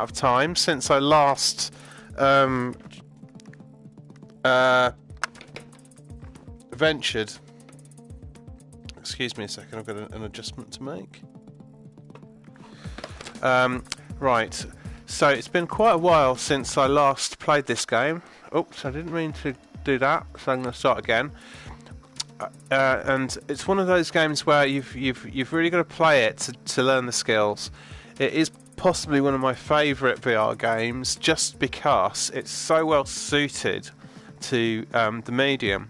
of time since I last ventured. Excuse me a second, I've got an adjustment to make. Right, so it's been quite a while since I last played this game. Oops, I didn't mean to do that, so I'm going to start again. And it's one of those games where you've really got to play it to learn the skills. It is possibly one of my favourite VR games just because it's so well suited to the medium.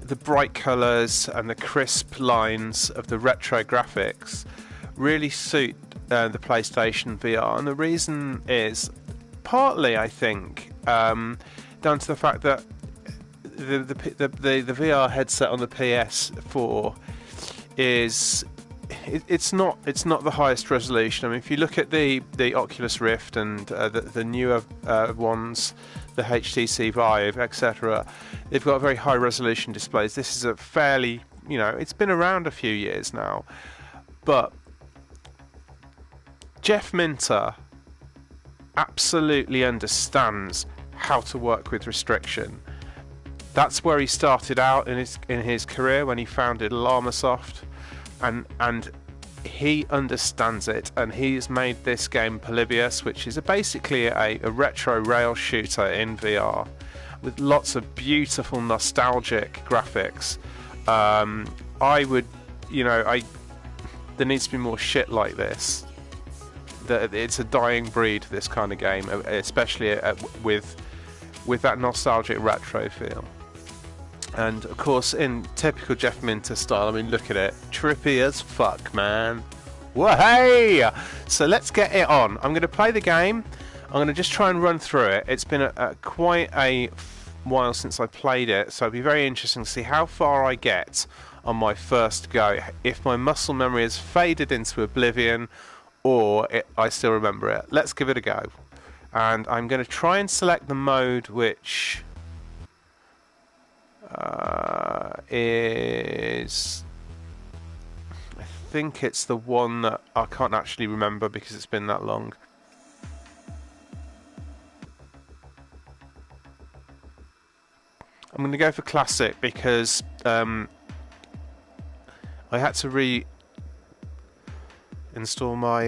The bright colours and the crisp lines of the retro graphics really suit the PlayStation VR, and the reason is partly, I think, down to the fact that the VR headset on the PS4 is it's not the highest resolution. I mean, if you look at the Oculus Rift and the newer ones, the HTC Vive, etc., they've got very high resolution displays. This is a fairly, it's been around a few years now, but Jeff Minter absolutely understands how to work with restriction. That's where he started out in his career when he founded Llama and he understands it, and he's made this game Polybius, which is basically a retro rail shooter in VR with lots of beautiful nostalgic graphics. There needs to be more shit like this. It's a dying breed, this kind of game, especially with that nostalgic retro feel. And of course, in typical Jeff Minter style, I mean, look at it, trippy as fuck, man. Whoa-hey! So let's get it on. I'm going to play the game. I'm going to just try and run through it. It's been quite a while since I played it, so it'll be very interesting to see how far I get on my first go. If my muscle memory has faded into oblivion, or I still remember it. Let's give it a go. And I'm going to try and select the mode which is, I think it's the one that I can't actually remember because it's been that long. I'm going to go for classic because I had to reinstall my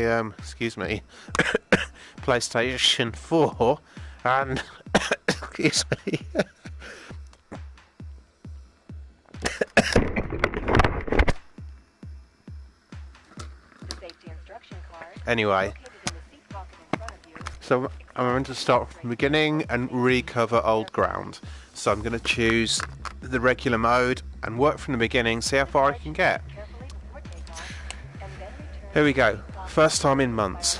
PlayStation 4 and excuse me. Anyway, so I'm going to start from the beginning and recover old ground. So I'm going to choose the regular mode and work from the beginning, see how far I can get. Here we go. First time in months.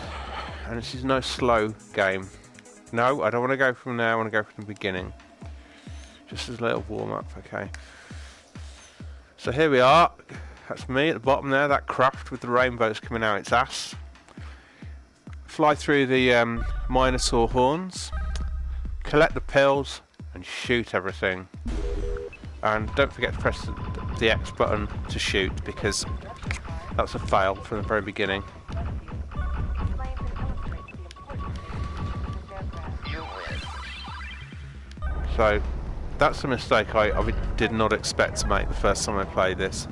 And this is no slow game. No, I don't want to go from there, I want to go from the beginning. Just as a little warm up, okay. So here we are. That's me at the bottom there, that craft with the rainbows coming out its ass. Fly through the Minotaur horns, collect the pills, and shoot everything. And don't forget to press the X button to shoot, because that's a fail from the very beginning. So that's a mistake I did not expect to make the first time I played this.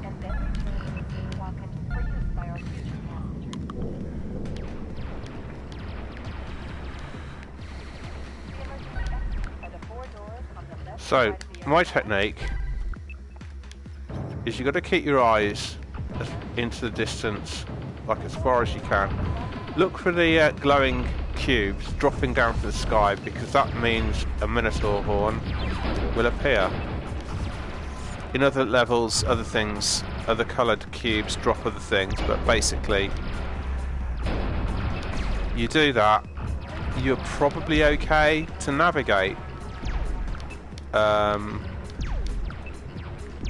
So, my technique is you've got to keep your eyes into the distance, like as far as you can. Look for the glowing cubes dropping down from the sky, because that means a Minotaur horn will appear. In other levels, other things, other coloured cubes drop other things, but basically, you do that, you're probably okay to navigate.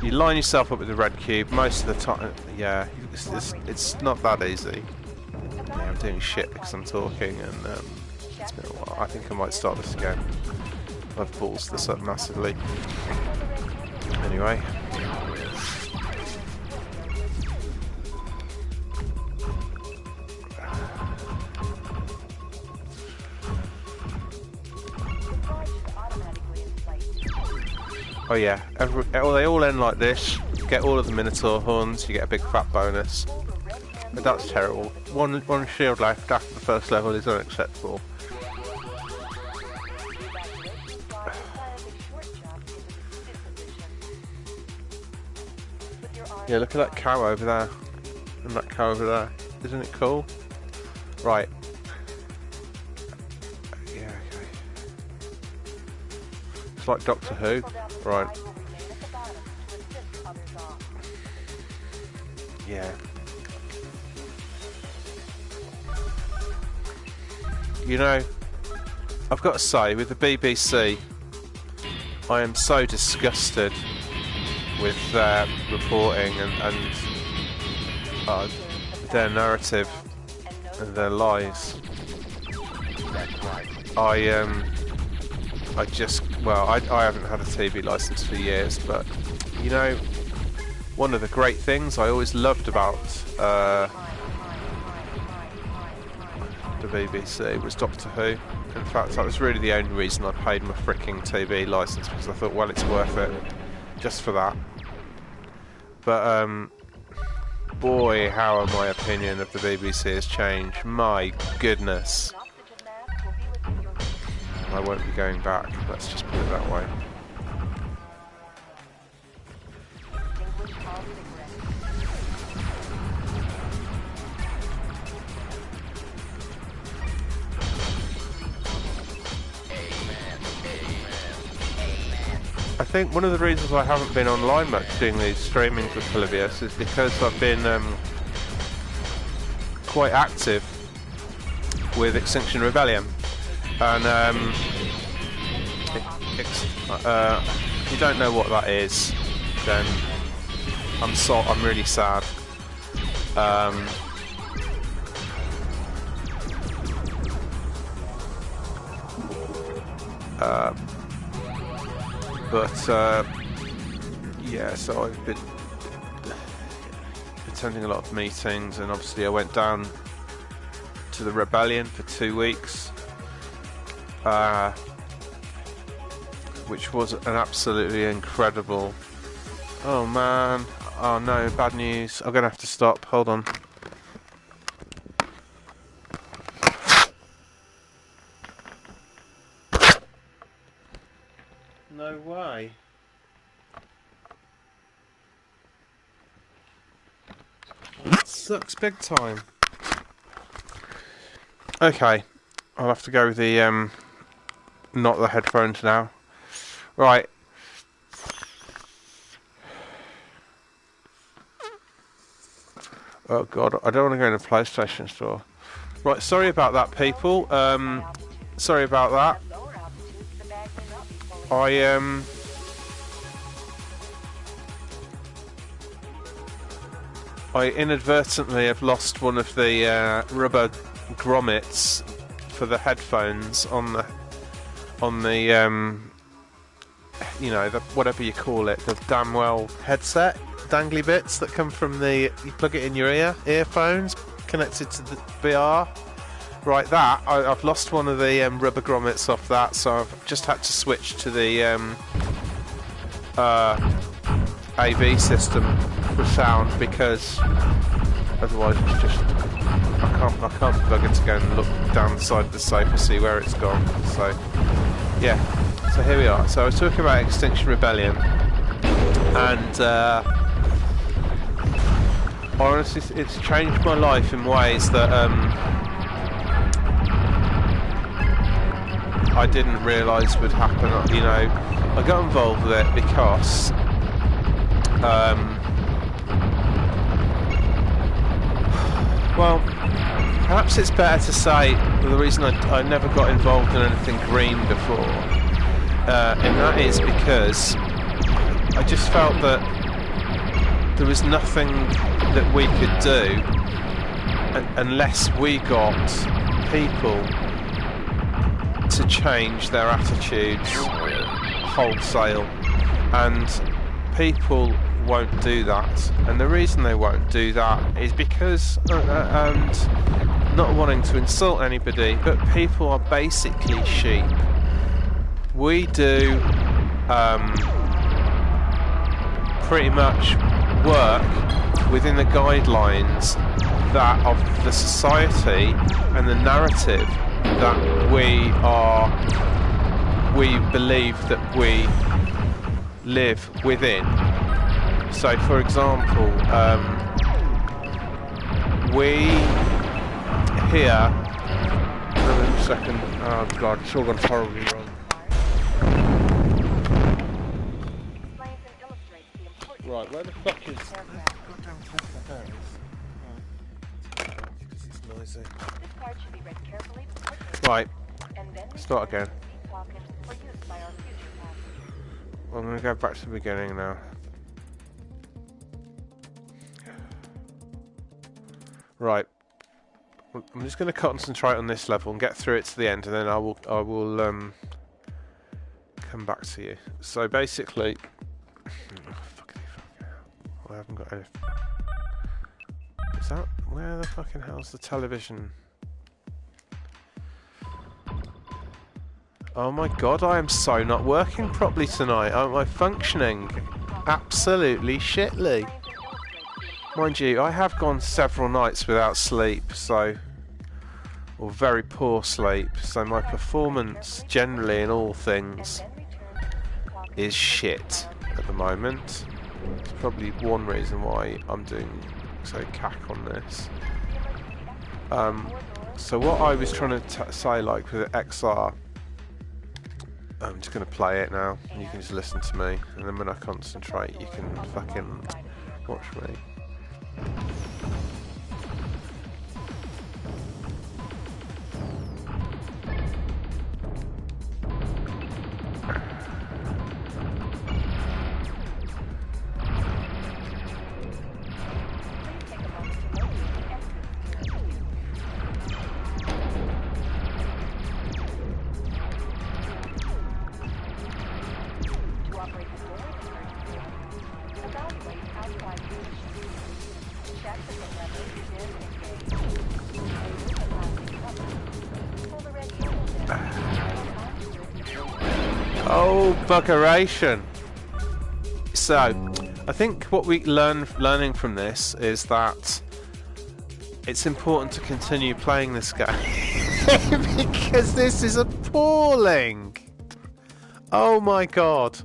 You line yourself up with the red cube most of the time. Yeah, it's not that easy. Yeah, I'm doing shit because I'm talking, and it's been a while. I think I might start this again. I've balls this up massively. Anyway. Oh yeah, they all end like this. Get all of the Minotaur horns, you get a big fat bonus. But that's terrible. One shield left after the first level is unacceptable. Yeah, look at that cow over there. And that cow over there. Isn't it cool? Right. Yeah, okay. It's like Doctor Who. Right. Yeah. You know, I've got to say, with the BBC, I am so disgusted with their reporting and their narrative and their lies. I haven't had a TV license for years, but you know, one of the great things I always loved about the BBC was Doctor Who. In fact, that was really the only reason I paid my freaking TV license, because I thought, well, it's worth it just for that. But boy, how my opinion of the BBC has changed. My goodness. I won't be going back, let's just put it that way. I think one of the reasons I haven't been online much doing these streamings with Polybius is because I've been quite active with Extinction Rebellion, and if you don't know what that is, then I'm really sad. Yeah, so I've been attending a lot of meetings, and obviously I went down to the Rebellion for 2 weeks, which was an absolutely incredible... Oh man, oh no, bad news. I'm gonna have to stop, hold on. No way. That sucks big time. Okay, I'll have to go with the not the headphones now. Right. Oh god, I don't want to go in a PlayStation store. Right, sorry about that, people. Sorry about that. I inadvertently have lost one of the rubber grommets for the headphones on the you know, the whatever you call it, the damn well headset dangly bits that come from you plug it in your earphones connected to the VR. Right, I've lost one of the rubber grommets off that, so I've just had to switch to the AV system for sound, because otherwise it's just I can't bugger to go and look down the side of the sofa, see where it's gone. So yeah, so here we are. So I was talking about Extinction Rebellion, and honestly, it's changed my life in ways that I didn't realise would happen. You know, I got involved with it because well, perhaps it's better to say the reason I never got involved in anything green before, and that is because I just felt that there was nothing that we could do unless we got people to change their attitudes wholesale, and people won't do that. And the reason they won't do that is because, and not wanting to insult anybody, but people are basically sheep. We do pretty much work within the guidelines that of the society and the narrative that we believe that we live within. So, for example, we here. Wait a second. Oh God, it's all gone horribly wrong. Right, where the fuck is? Goddamn there it is. Because it's noisy. Right, start again. I'm going to go back to the beginning now. Right, I'm just going to concentrate on this level and get through it to the end, and then I will come back to you. So basically, I haven't got any. Is that where the fucking hell's the television? Oh my God, I am so not working properly tonight. Am I functioning absolutely shitly? Mind you, I have gone several nights without sleep, or very poor sleep, so my performance generally in all things is shit at the moment. It's probably one reason why I'm doing so cack on this. So what I was trying to say, like with XR, I'm just going to play it now, and you can just listen to me, and then when I concentrate you can fucking watch me. Oh, buggeration. So, I think what we learning from this is that it's important to continue playing this game because this is appalling. Oh my God.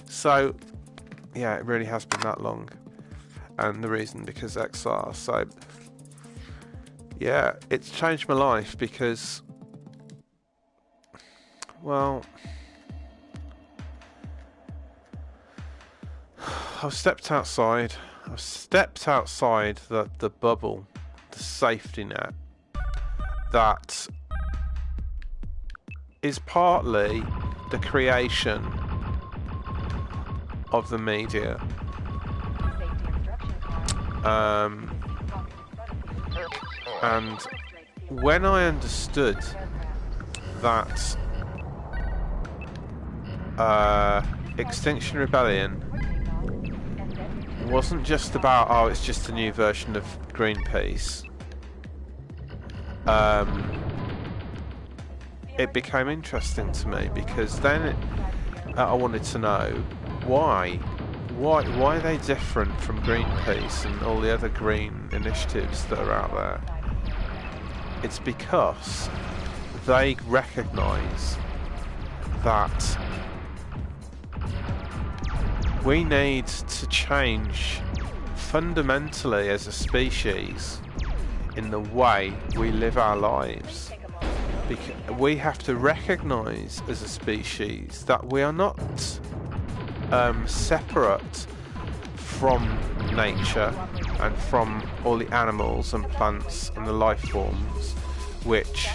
So, yeah, it really has been that long, and the reason because XR. So, yeah, it's changed my life because, well, I've stepped outside the bubble, the safety net that is partly the creation of the media. And when I understood that Extinction Rebellion wasn't just about, oh, it's just a new version of Greenpeace, it became interesting to me, because then I wanted to know why are they different from Greenpeace and all the other green initiatives that are out there. It's because they recognise that we need to change fundamentally as a species in the way we live our lives. Because we have to recognise as a species that we are not separate from nature and from all the animals and plants and the life forms which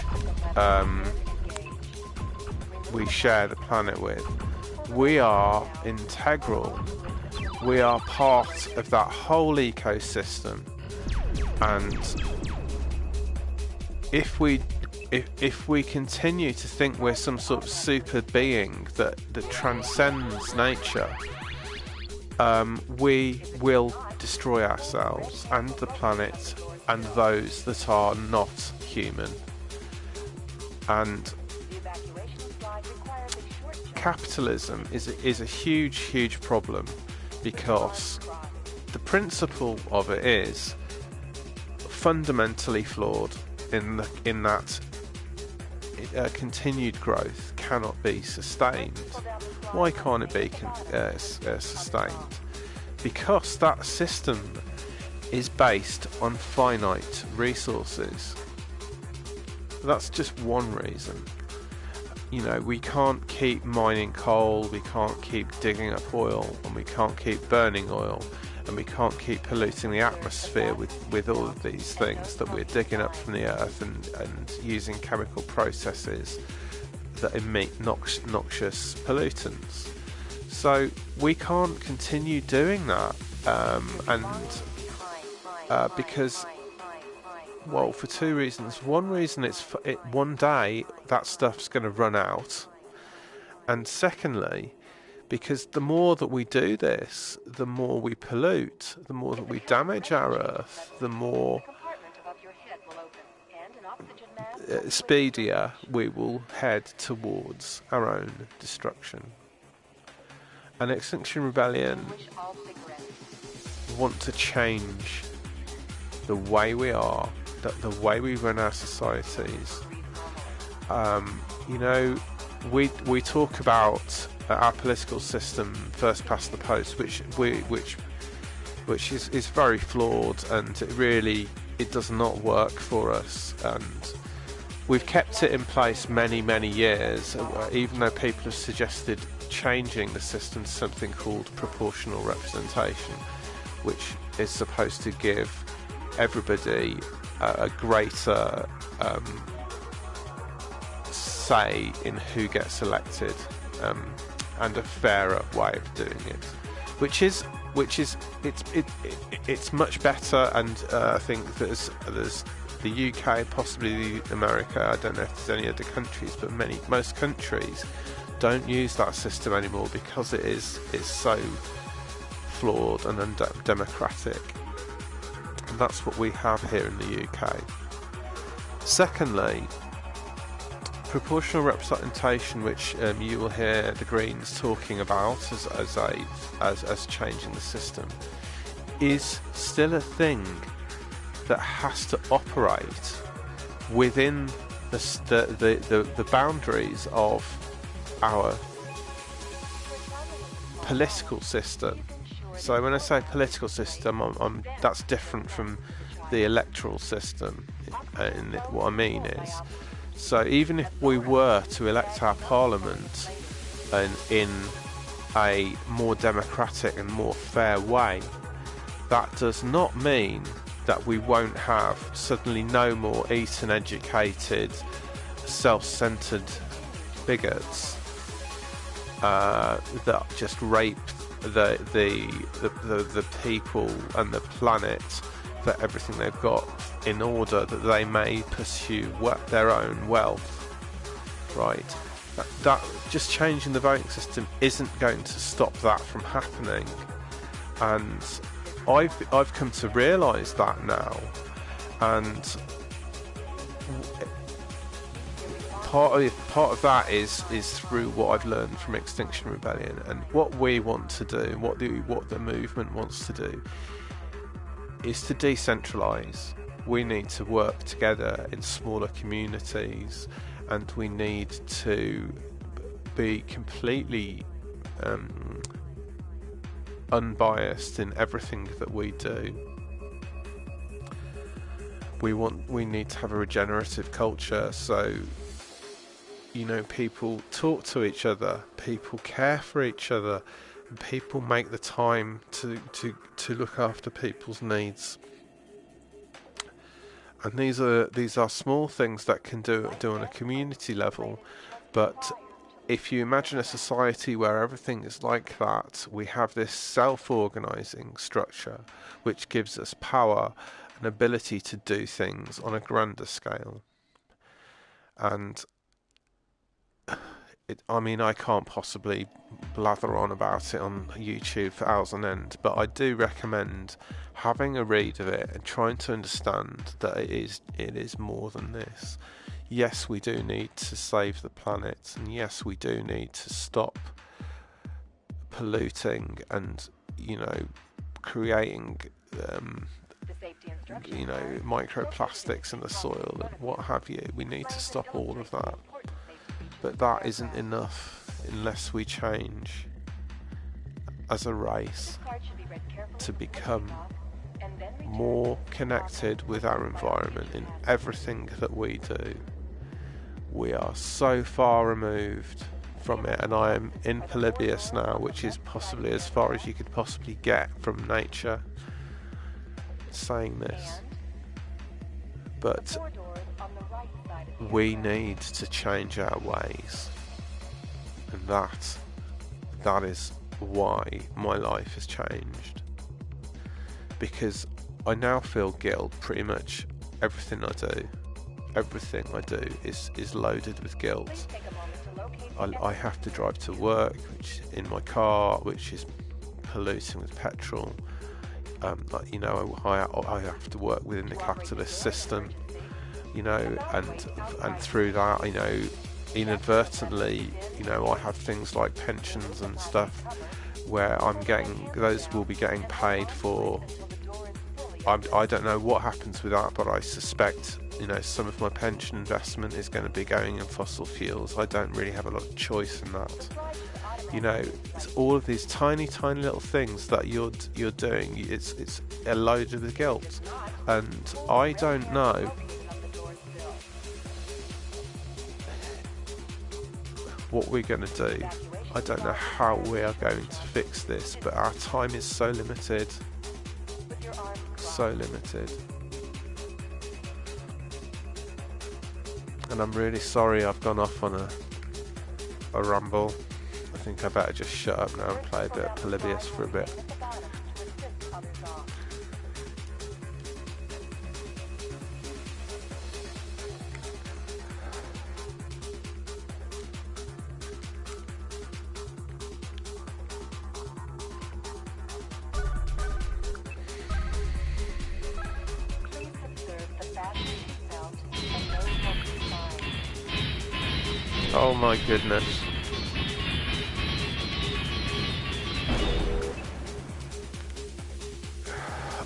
we share the planet with. We are integral. We are part of that whole ecosystem, and if we continue to think we're some sort of super being that transcends nature, we will destroy ourselves and the planet and those that are not human. And capitalism is a huge problem, because the principle of it is fundamentally flawed in that continued growth cannot be sustained. Why can't it be sustained? Because that system is based on finite resources. That's just one reason. You know, we can't keep mining coal, we can't keep digging up oil, and we can't keep burning oil, and we can't keep polluting the atmosphere with all of these things that we're digging up from the earth and using chemical processes that emit noxious pollutants. So we can't continue doing that, because, well, for two reasons. One reason, one day that stuff's going to run out, and secondly, because the more that we do this, the more we pollute, the more that we damage our earth, the more speedier we will head towards our own destruction. And Extinction Rebellion want to change the way we are, the way we run our societies. You know, we talk about our political system, first past the post, which is very flawed, and it does not work for us. And we've kept it in place many years, even though people have suggested changing the system to something called proportional representation, which is supposed to give everybody a greater say in who gets elected, and a fairer way of doing it, which is it's much better. And I think there's the UK, possibly America. I don't know if there's any other countries, but most countries don't use that system anymore because it's so flawed and undemocratic. And that's what we have here in the UK. Secondly, proportional representation, which you will hear the Greens talking about as changing the system, is still a thing that has to operate within the boundaries of our political system. So when I say political system, that's different from the electoral system. And what I mean is, so even if we were to elect our parliament in a more democratic and more fair way, that does not mean that we won't have suddenly no more Eton educated, self-centered bigots that just rape the people and the planet for everything they've got in order that they may pursue their own wealth, right? That just changing the voting system isn't going to stop that from happening, and I've come to realise that now. And part of that is through what I've learned from Extinction Rebellion, and what we want to do, what the movement wants to do, is to decentralise. We need to work together in smaller communities, and we need to be completely unbiased in everything that we do. We need to have a regenerative culture, so you know, people talk to each other, people care for each other, and people make the time to look after people's needs. And these are small things that can do on a community level, but if you imagine a society where everything is like that, we have this self-organising structure which gives us power and ability to do things on a grander scale. And I can't possibly blather on about it on YouTube for hours on end, but I do recommend having a read of it and trying to understand that it is more than this. Yes, we do need to save the planet, and yes, we do need to stop polluting, and you know, creating you know, microplastics in the soil and what have you. We need to stop all of that, but that isn't enough unless we change as a race to become more connected with our environment in everything that we do. We are so far removed from it, and I am in Polybius now, which is possibly as far as you could possibly get from nature, saying this. But we need to change our ways, and that is why my life has changed, because I now feel guilt. Pretty much everything I do is loaded with guilt. I have to drive to work, which in my car, which is polluting with petrol. You know, I have to work within the capitalist system, you know, and through that, you know, inadvertently, you know, I have things like pensions and stuff where those will be getting paid for. I don't know what happens with that, but I suspect, you know, some of my pension investment is going to be going in fossil fuels. I don't really have a lot of choice in that. You know, it's all of these tiny little things that you're doing. It's loaded with guilt, and I don't know what we're going to do. I don't know how we are going to fix this, but our time is so limited. So limited. And I'm really sorry I've gone off on a ramble. I think I better just shut up now and play a bit of Polybius for a bit. Oh my goodness.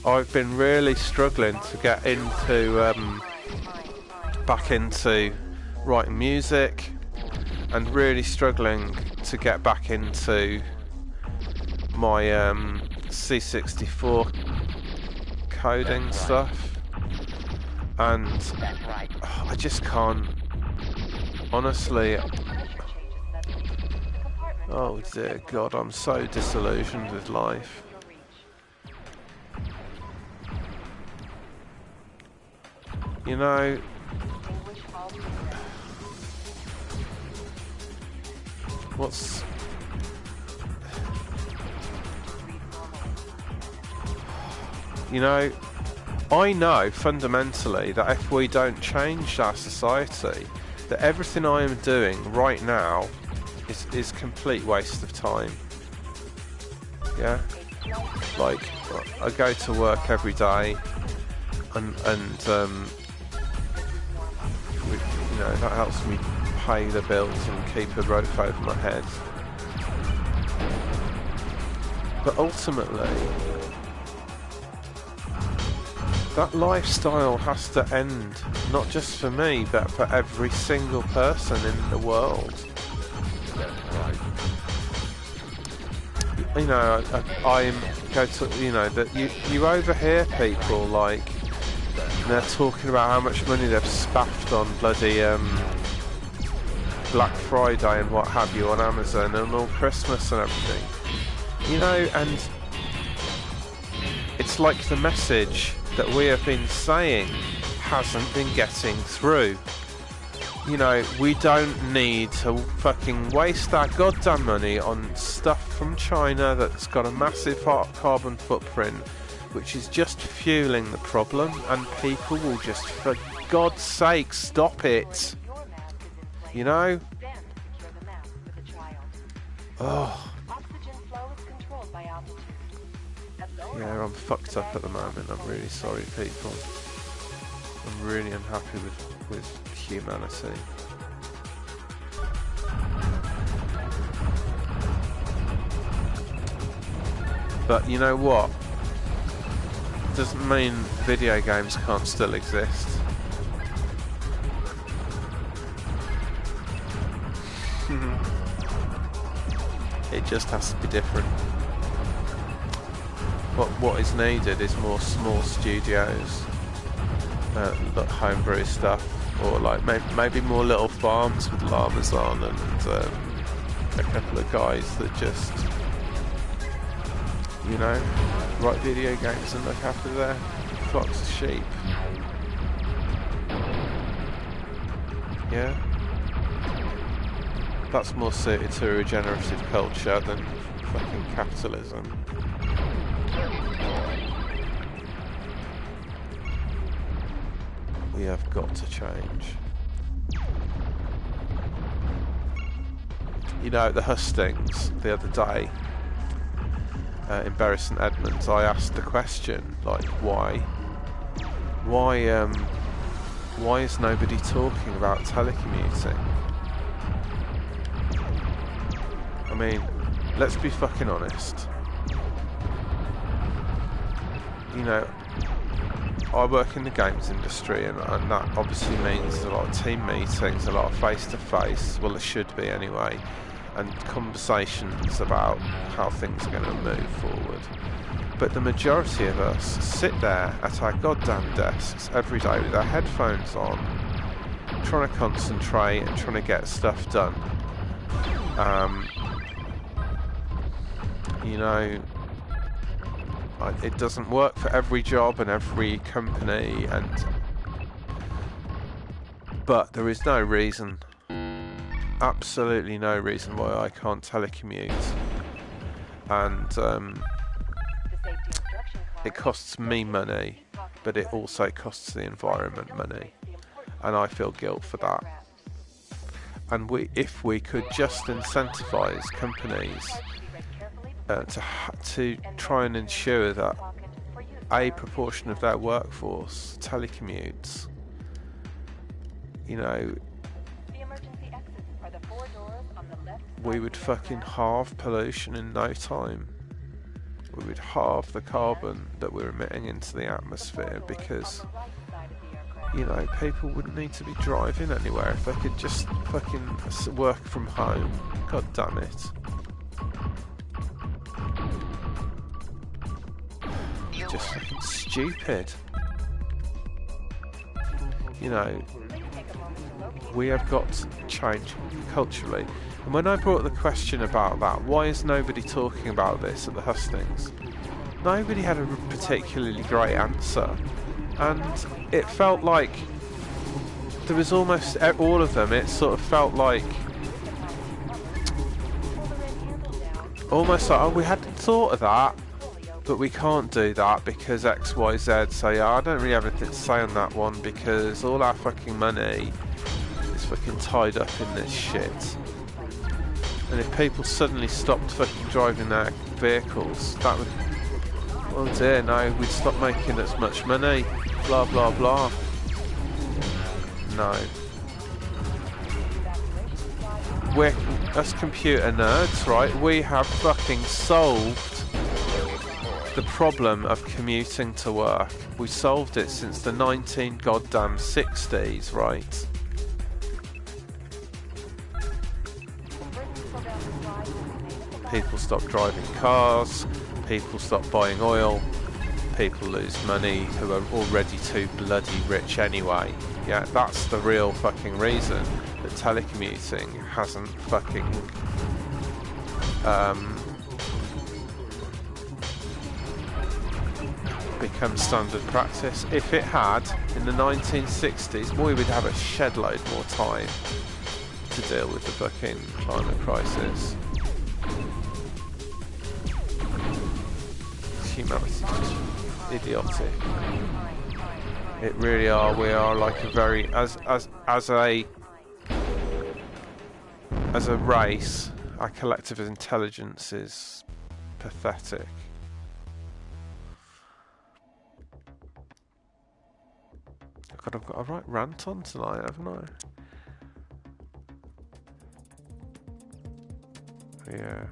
I've been really struggling to get into back into writing music, and really struggling to get back into my C64 coding stuff, and I just can't. Honestly, oh dear God, I'm so disillusioned with life. You know, you know, I know fundamentally that if we don't change our society, that everything I am doing right now is complete waste of time. Yeah, like I go to work every day, and you know, that helps me pay the bills and keep a roof over my head. But ultimately, that lifestyle has to end, not just for me, but for every single person in the world. You know, you know, that you overhear people like, they're talking about how much money they've spaffed on bloody Black Friday and what have you on Amazon and all Christmas and everything. You know, and it's like the message that we have been saying hasn't been getting through. You know, we don't need to fucking waste our goddamn money on stuff from China that's got a massive carbon footprint, which is just fueling the problem, and people will just, for God's sake, stop it. You know? Oh. Yeah, I'm fucked up at the moment. I'm really sorry, people. I'm really unhappy with humanity. But you know what? Doesn't mean video games can't still exist. It just has to be different. What is needed is more small studios, like homebrew stuff, or like maybe more little farms with llamas on, and a couple of guys that just, you know, write video games and look after their flocks of sheep. Yeah, that's more suited to a regenerative culture than fucking capitalism. We have got to change. You know, at the hustings the other day in Bury St Edmunds, I asked the question, like, why is nobody talking about telecommuting? I mean, let's be fucking honest. You know, I work in the games industry, and that obviously means a lot of team meetings, a lot of face-to-face, well, it should be anyway, and conversations about how things are going to move forward. But the majority of us sit there at our goddamn desks every day with our headphones on, trying to concentrate and trying to get stuff done. You know, it doesn't work for every job and every company, but there is no reason, absolutely no reason why I can't telecommute. And it costs me money, but it also costs the environment money, and I feel guilt for that. And if we could just incentivize companies to try and ensure that a proportion of their workforce telecommutes, you know, we would fucking halve pollution in no time. We would halve the carbon that we're emitting into the atmosphere, because, you know, people wouldn't need to be driving anywhere if they could just fucking work from home. God damn it. Just fucking stupid. You know, we have got to change culturally. And when I brought the question about that, why is nobody talking about this at the hustings? Nobody had a particularly great answer. And it felt like there was almost all of them, it sort of felt like almost like, oh, we hadn't thought of that, but we can't do that because X, Y, Z. So yeah, I don't really have anything to say on that one because all our fucking money is fucking tied up in this shit. And if people suddenly stopped fucking driving their vehicles, that would, oh dear, no, we'd stop making as much money. Blah blah blah. No. We're, us computer nerds, right? We have fucking solved the problem of commuting to work. We solved it since the 1960s, right? People stop driving cars, people stop buying oil, people lose money who are already too bloody rich anyway. Yeah, that's the real fucking reason that telecommuting hasn't fucking become standard practice. If it had, in the 1960s, we would have a shed load more time to deal with the fucking climate crisis. Humanity's just idiotic. It really are. We are like a very as a race, our collective intelligence is pathetic. God, I've got a right rant on tonight, haven't I? Yeah.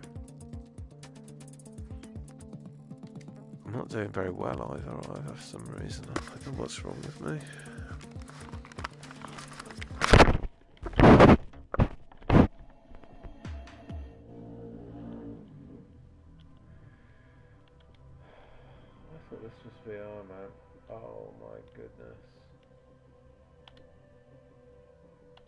I'm not doing very well either for some reason. I don't know what's wrong with me. I thought this was VR, man. Oh my goodness.